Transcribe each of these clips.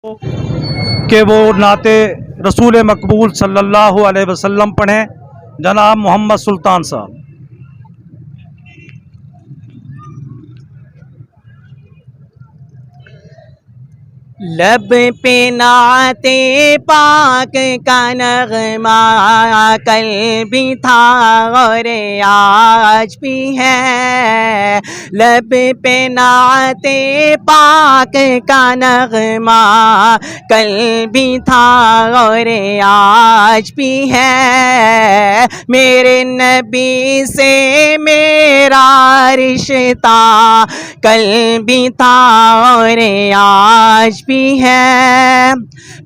کہ وہ نعت رسول مقبول صلی اللہ علیہ وسلم پڑھیں جناب محمد سلطان صاحب۔ لب پہ نعت پاک کا نغمہ کل بھی تھا اور آج بھی ہے، لب پہ نعت پاک کا نغمہ کل بھی تھا اور آج بھی ہے، میرے نبی سے میرا رشتہ کل بھی تھا اور آج بھی ہے،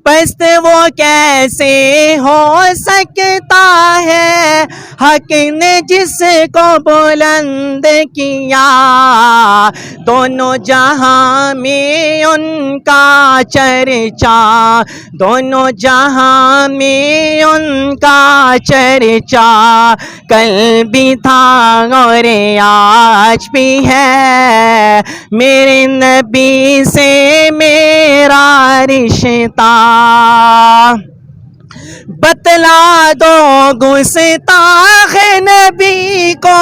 پست وہ کیسے ہو سکتا ہے، حق نے جس کو بلند کیا، دونوں جہاں میں ان کا چرچا، دونوں جہاں میں ان کا چرچا کل بھی تھا اور آج بھی ہے، میرے نبی سے میرا رشتہ، بتلا دو گستاخ نبی کو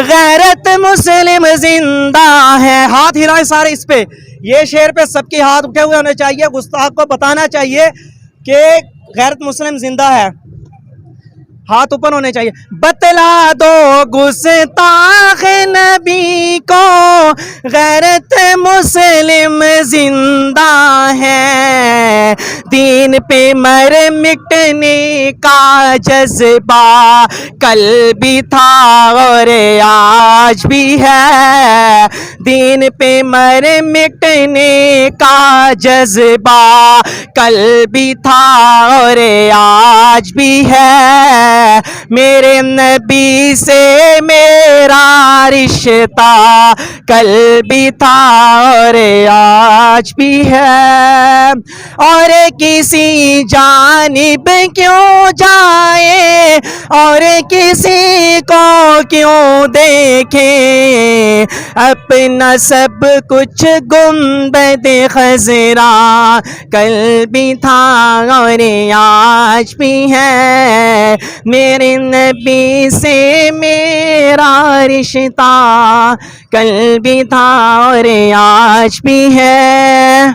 غیرت مسلم زندہ ہے۔ ہاتھ ہلائیں سارے اس پہ، یہ شعر پہ سب کے ہاتھ اٹھے ہوئے ہونے چاہیے، گستاخ کو بتانا چاہیے کہ غیرت مسلم زندہ ہے، ہاتھ اوپر ہونے چاہیے۔ بتلا دو گستاخ نبی کو غیرت مسلم زندہ ہے، دین پہ مر مٹنے کا جذبہ کل بھی تھا اور آج بھی ہے، دین پہ مر مٹنے کا جذبہ کل بھی تھا اور آج بھی ہے، میرے نبی سے میرا رشتہ کل بھی تھا اور آج بھی ہے، اور کسی جانب کیوں جائے اور کسی کو کیوں دیکھیں، اپنا سب کچھ گنبد خضرا کل بھی تھا اور آج بھی ہے، میرے نبی سے میرا رشتہ کل بھی تھا اور آج بھی ہے۔